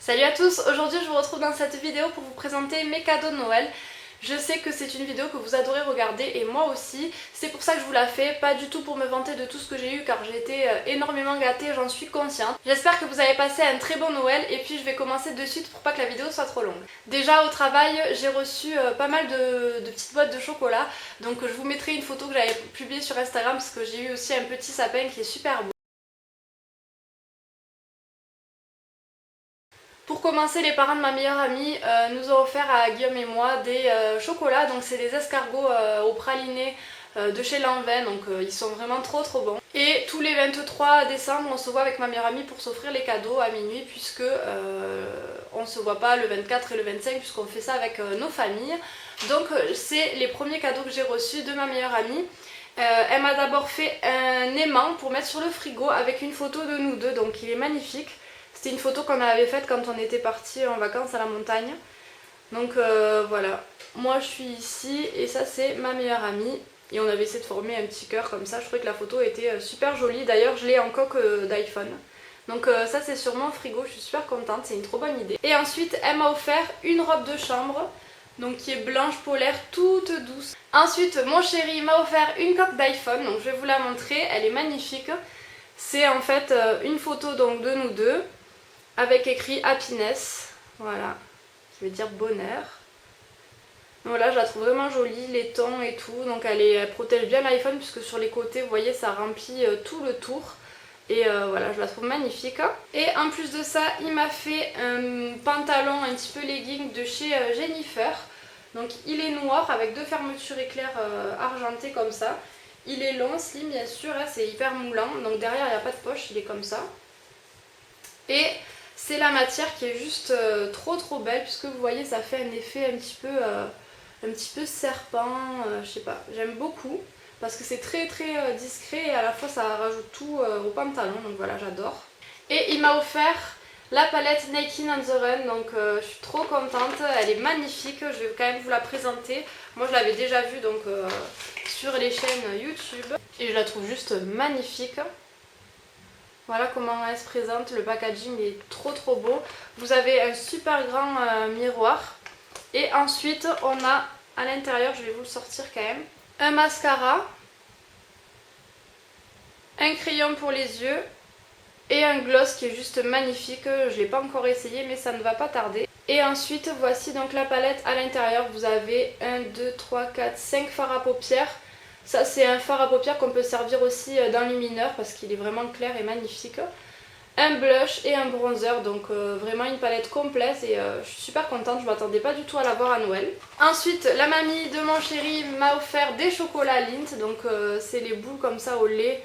Salut à tous, aujourd'hui je vous retrouve dans cette vidéo pour vous présenter mes cadeaux de Noël. Je sais que c'est une vidéo que vous adorez regarder et moi aussi, c'est pour ça que je vous la fais, pas du tout pour me vanter de tout ce que j'ai eu car j'ai été énormément gâtée, j'en suis consciente. J'espère que vous avez passé un très bon Noël et puis je vais commencer de suite pour pas que la vidéo soit trop longue. Déjà au travail, j'ai reçu pas mal de petites boîtes de chocolat, donc je vous mettrai une photo que j'avais publiée sur Instagram parce que j'ai eu aussi un petit sapin qui est super beau. Pour commencer, les parents de ma meilleure amie nous ont offert à Guillaume et moi des chocolats, donc c'est des escargots au praliné de chez Lanvin, donc ils sont vraiment trop bons. Et tous les 23 décembre, on se voit avec ma meilleure amie pour s'offrir les cadeaux à minuit, puisque on se voit pas le 24 et le 25, puisqu'on fait ça avec nos familles. Donc c'est les premiers cadeaux que j'ai reçus de ma meilleure amie. Elle m'a d'abord fait un aimant pour mettre sur le frigo avec une photo de nous deux, donc il est magnifique. C'était une photo qu'on avait faite quand on était partis en vacances à la montagne. Donc voilà, moi je suis ici et ça c'est ma meilleure amie. Et on avait essayé de former un petit cœur comme ça, je trouvais que la photo était super jolie. D'ailleurs je l'ai en coque d'iPhone. Donc ça c'est sur mon frigo, je suis super contente, c'est une trop bonne idée. Et ensuite elle m'a offert une robe de chambre, donc qui est blanche polaire, toute douce. Ensuite mon chéri m'a offert une coque d'iPhone, donc je vais vous la montrer, elle est magnifique. C'est en fait une photo donc de nous deux, avec écrit happiness, voilà, qui veut dire bonheur. Voilà, je la trouve vraiment jolie, les tons et tout, donc elle protège bien l'iPhone puisque sur les côtés, vous voyez, ça remplit tout le tour. Et voilà, je la trouve magnifique. Et en plus de ça, il m'a fait un pantalon un petit peu legging de chez Jennifer. Donc il est noir avec deux fermetures éclairs argentées comme ça. Il est long, slim bien sûr, c'est hyper moulant, donc derrière il n'y a pas de poche, il est comme ça. Et c'est la matière qui est juste trop belle puisque vous voyez ça fait un effet un petit peu serpent, je sais pas, j'aime beaucoup parce que c'est très discret et à la fois ça rajoute tout au pantalon, donc voilà, j'adore. Et il m'a offert la palette Nike on the Run, donc je suis trop contente, elle est magnifique, je vais quand même vous la présenter. Moi je l'avais déjà vue donc sur les chaînes YouTube et je la trouve juste magnifique. Voilà comment elle se présente, le packaging est trop beau. Vous avez un super grand miroir. Et ensuite on a à l'intérieur, je vais vous le sortir quand même, un mascara, un crayon pour les yeux et un gloss qui est juste magnifique. Je ne l'ai pas encore essayé mais ça ne va pas tarder. Et ensuite voici donc la palette à l'intérieur. Vous avez 1, 2, 3, 4, 5 fards à paupières. Ça c'est un fard à paupières qu'on peut servir aussi d'enlumineur parce qu'il est vraiment clair et magnifique. Un blush et un bronzer, donc vraiment une palette complète et je suis super contente, je m'attendais pas du tout à l'avoir à Noël. Ensuite la mamie de mon chéri m'a offert des chocolats Lindt, donc c'est les boules comme ça au lait.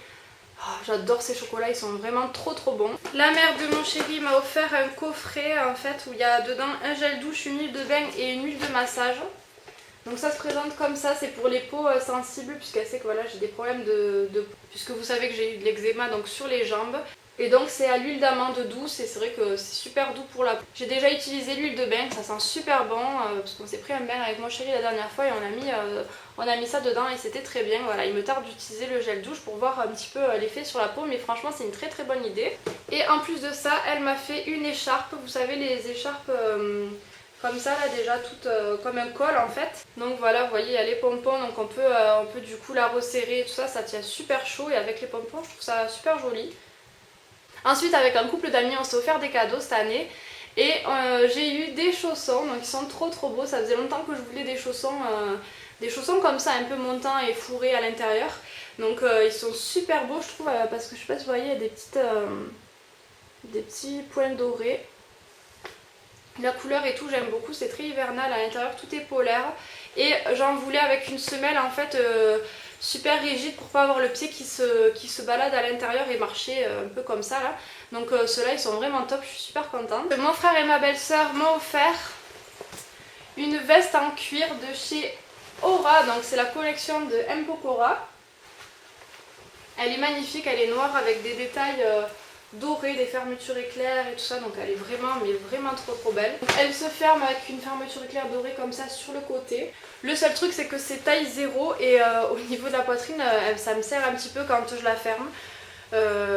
Oh, j'adore ces chocolats, ils sont vraiment trop bons. La mère de mon chéri m'a offert un coffret en fait où il y a dedans un gel douche, une huile de bain et une huile de massage. Donc ça se présente comme ça, c'est pour les peaux sensibles puisqu'elle sait que voilà, j'ai des problèmes puisque vous savez que j'ai eu de l'eczéma donc sur les jambes. Et donc c'est à l'huile d'amande douce et c'est vrai que c'est super doux pour la peau. J'ai déjà utilisé l'huile de bain, ça sent super bon parce qu'on s'est pris un bain avec mon chéri la dernière fois et on a mis ça dedans et c'était très bien. Voilà, il me tarde d'utiliser le gel douche pour voir un petit peu l'effet sur la peau, mais franchement c'est une très bonne idée. Et en plus de ça, elle m'a fait une écharpe, vous savez les écharpes comme ça là déjà, toutes comme un col en fait. Donc voilà, vous voyez il y a les pompons, donc on peut du coup la resserrer et tout ça, ça tient super chaud et avec les pompons je trouve ça super joli. Ensuite avec un couple d'amis on s'est offert des cadeaux cette année et j'ai eu des chaussons, donc ils sont trop beaux. Ça faisait longtemps que je voulais des chaussons comme ça un peu montants et fourrés à l'intérieur. Donc ils sont super beaux je trouve parce que je sais pas si vous voyez il y a des petits points dorés. La couleur et tout j'aime beaucoup, c'est très hivernal, à l'intérieur tout est polaire et j'en voulais avec une semelle en fait super rigide pour pas avoir le pied qui se balade à l'intérieur et marcher un peu comme ça là. Donc ceux-là ils sont vraiment top, je suis super contente. Mon frère et ma belle-sœur m'ont offert une veste en cuir de chez Aura, donc c'est la collection de M. Pokora. Elle est magnifique, elle est noire avec des détails dorés, des fermetures éclairs et tout ça, donc elle est vraiment trop belle. Elle se ferme avec une fermeture éclair dorée comme ça sur le côté. Le seul truc c'est que c'est taille 0 et au niveau de la poitrine ça me serre un petit peu quand je la ferme.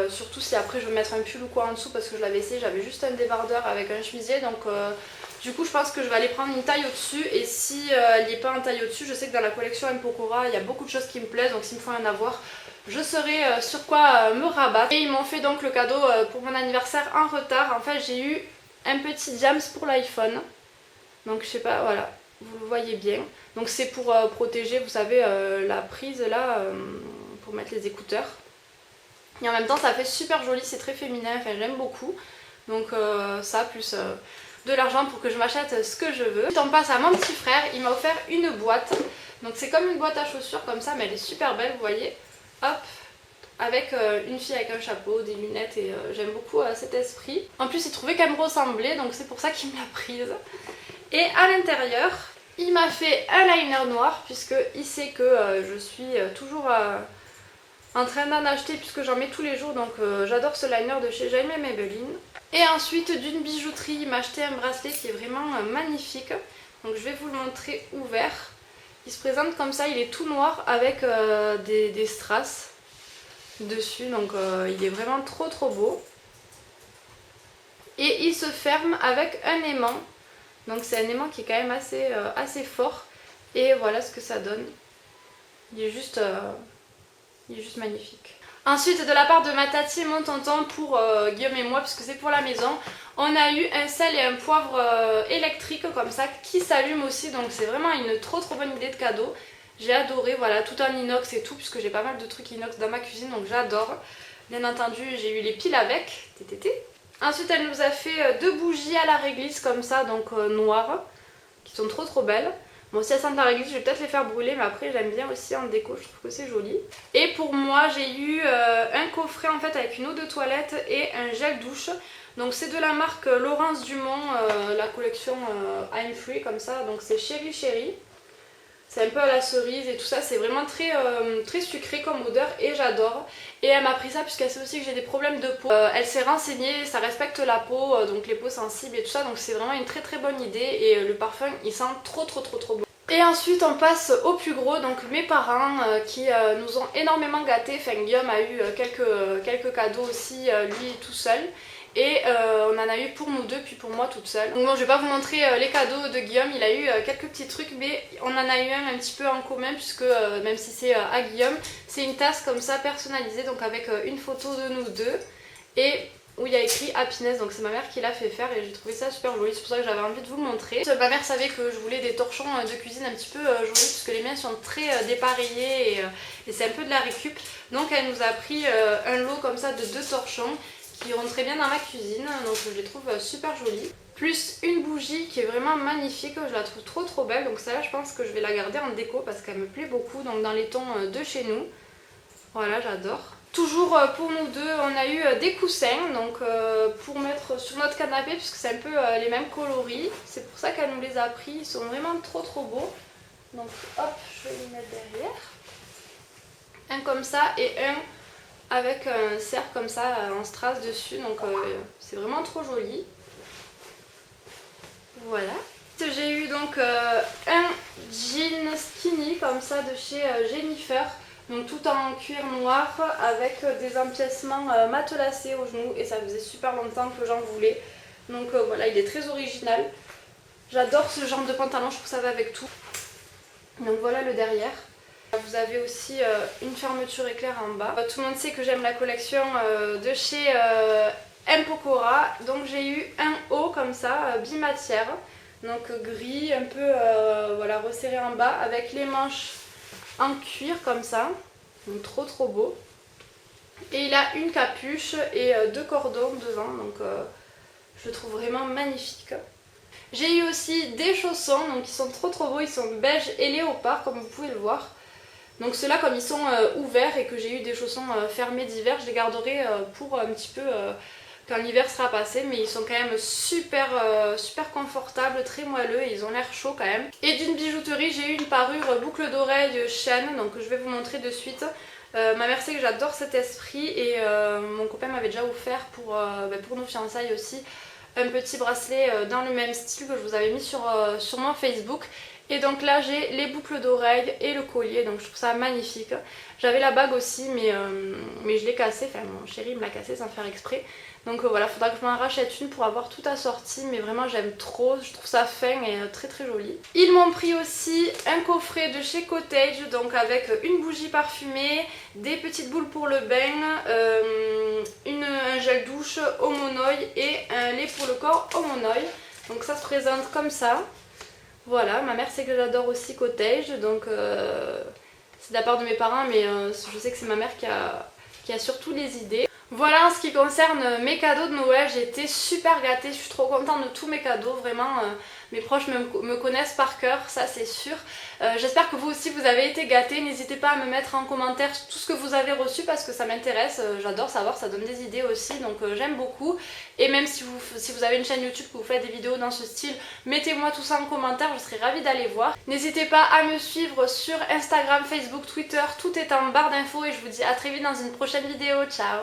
Surtout si après je veux mettre un pull ou quoi en dessous, parce que je l'avais essayé, j'avais juste un débardeur avec un chemisier, donc du coup je pense que je vais aller prendre une taille au-dessus. Et si il n'y a pas en taille au-dessus, je sais que dans la collection Empokora il y a beaucoup de choses qui me plaisent, donc s'il me faut en avoir, je saurai sur quoi me rabattre. Et ils m'ont fait donc le cadeau pour mon anniversaire en retard. En fait j'ai eu un petit diams pour l'iPhone, donc je sais pas, voilà, vous le voyez bien. Donc c'est pour protéger, vous savez, la prise là, pour mettre les écouteurs. Et en même temps ça fait super joli, c'est très féminin, enfin j'aime beaucoup. Donc ça plus de l'argent pour que je m'achète ce que je veux. Ensuite on passe à mon petit frère, il m'a offert une boîte. Donc c'est comme une boîte à chaussures comme ça, mais elle est super belle, vous voyez. Hop, avec une fille avec un chapeau, des lunettes, et j'aime beaucoup cet esprit. En plus il trouvait qu'elle me ressemblait, donc c'est pour ça qu'il me l'a prise. Et à l'intérieur, il m'a fait un liner noir, puisqu'il sait que je suis toujours en train d'en acheter, puisque j'en mets tous les jours, donc j'adore ce liner de chez Jaime Maybelline. Et ensuite d'une bijouterie, il m'a acheté un bracelet qui est vraiment magnifique. Donc je vais vous le montrer ouvert. Il se présente comme ça, il est tout noir avec des strass dessus, donc il est vraiment trop beau. Et il se ferme avec un aimant, donc c'est un aimant qui est quand même assez fort. Et voilà ce que ça donne. Il est juste magnifique. Ensuite de la part de ma tati et mon tonton pour Guillaume et moi, puisque c'est pour la maison, on a eu un sel et un poivre électrique comme ça qui s'allument aussi, donc c'est vraiment une trop bonne idée de cadeau. J'ai adoré, voilà, tout en inox et tout, puisque j'ai pas mal de trucs inox dans ma cuisine, donc j'adore. Bien entendu j'ai eu les piles avec, TTT. Ensuite elle nous a fait deux bougies à la réglisse comme ça, donc noires, qui sont trop belles. Bon, si elles sentent la réglisse, je vais peut-être les faire brûler, mais après j'aime bien aussi en déco, je trouve que c'est joli. Et pour moi, j'ai eu un coffret en fait avec une eau de toilette et un gel douche. Donc c'est de la marque Laurence Dumont, la collection I'm Free comme ça, donc c'est Chéri Chéri. C'est un peu à la cerise et tout ça, c'est vraiment très sucré comme odeur et j'adore. Et elle m'a pris ça puisqu'elle sait aussi que j'ai des problèmes de peau. Elle s'est renseignée, ça respecte la peau, donc les peaux sensibles et tout ça, donc c'est vraiment une très bonne idée. Et le parfum il sent trop bon. Et ensuite on passe au plus gros, donc mes parents qui nous ont énormément gâtés. Enfin Guillaume a eu quelques cadeaux aussi, lui tout seul. Et on en a eu pour nous deux, puis pour moi toute seule. Donc bon, je vais pas vous montrer les cadeaux de Guillaume, il a eu quelques petits trucs, mais on en a eu un petit peu en commun, puisque même si c'est à Guillaume, c'est une tasse comme ça personnalisée, donc avec une photo de nous deux, et où il y a écrit Happiness, donc c'est ma mère qui l'a fait faire, et j'ai trouvé ça super joli, c'est pour ça que j'avais envie de vous le montrer. Ma mère savait que je voulais des torchons de cuisine un petit peu jolis, puisque les miens sont très dépareillés, et c'est un peu de la récup, donc elle nous a pris un lot comme ça de 2 torchons, qui rentrent très bien dans ma cuisine, donc je les trouve super jolies. Plus une bougie qui est vraiment magnifique, je la trouve trop belle, donc celle-là je pense que je vais la garder en déco parce qu'elle me plaît beaucoup, donc dans les tons de chez nous. Voilà, j'adore. Toujours pour nous deux, on a eu des coussins, donc pour mettre sur notre canapé, puisque c'est un peu les mêmes coloris. C'est pour ça qu'elle nous les a pris, ils sont vraiment trop beaux. Donc hop, je vais les mettre derrière. Un comme ça et un avec un cercle comme ça en strass dessus, donc c'est vraiment trop joli. Voilà. J'ai eu donc un jean skinny comme ça de chez Jennifer, donc tout en cuir noir avec des empiècements matelassés au genou, et ça faisait super longtemps que j'en voulais. Donc voilà, il est très original. J'adore ce genre de pantalon, je trouve que ça va avec tout. Donc voilà le derrière. Vous avez aussi une fermeture éclair en bas. Tout le monde sait que j'aime la collection de chez Empokora. Donc j'ai eu un haut comme ça, bimatière. Donc gris, un peu voilà, resserré en bas, avec les manches en cuir comme ça. Donc trop beau. Et il a une capuche et 2 cordons devant. Donc je le trouve vraiment magnifique. J'ai eu aussi des chaussons, donc ils sont trop beaux. Ils sont beige et léopard comme vous pouvez le voir. Donc ceux-là, comme ils sont ouverts et que j'ai eu des chaussons fermés d'hiver, je les garderai pour un petit peu quand l'hiver sera passé. Mais ils sont quand même super confortables, très moelleux, et ils ont l'air chauds quand même. Et d'une bijouterie, j'ai eu une parure boucle d'oreille chaîne, donc je vais vous montrer de suite. Ma mère sait que j'adore cet esprit, et mon copain m'avait déjà offert pour nos fiançailles aussi un petit bracelet dans le même style que je vous avais mis sur mon Facebook. Et donc là j'ai les boucles d'oreilles et le collier, donc je trouve ça magnifique. J'avais la bague aussi mais je l'ai cassée, enfin mon chéri me l'a cassée sans faire exprès. Donc voilà, faudra que je m'en rachète une pour avoir tout assorti, mais vraiment j'aime trop, je trouve ça fin et très très joli. Ils m'ont pris aussi un coffret de chez Cottage, donc avec une bougie parfumée, des petites boules pour le bain, un gel douche Homonoi et un lait pour le corps Homonoi. Donc ça se présente comme ça. Voilà, ma mère sait que j'adore aussi Cottage, donc c'est de la part de mes parents, mais je sais que c'est ma mère qui a surtout les idées. Voilà en ce qui concerne mes cadeaux de Noël, j'ai été super gâtée, je suis trop contente de tous mes cadeaux, vraiment mes proches me connaissent par cœur, ça c'est sûr. J'espère que vous aussi vous avez été gâtés, n'hésitez pas à me mettre en commentaire tout ce que vous avez reçu parce que ça m'intéresse, j'adore savoir, ça donne des idées aussi, donc j'aime beaucoup. Et même si vous avez une chaîne YouTube que vous faites des vidéos dans ce style, mettez-moi tout ça en commentaire, je serai ravie d'aller voir. N'hésitez pas à me suivre sur Instagram, Facebook, Twitter, tout est en barre d'infos et je vous dis à très vite dans une prochaine vidéo, ciao.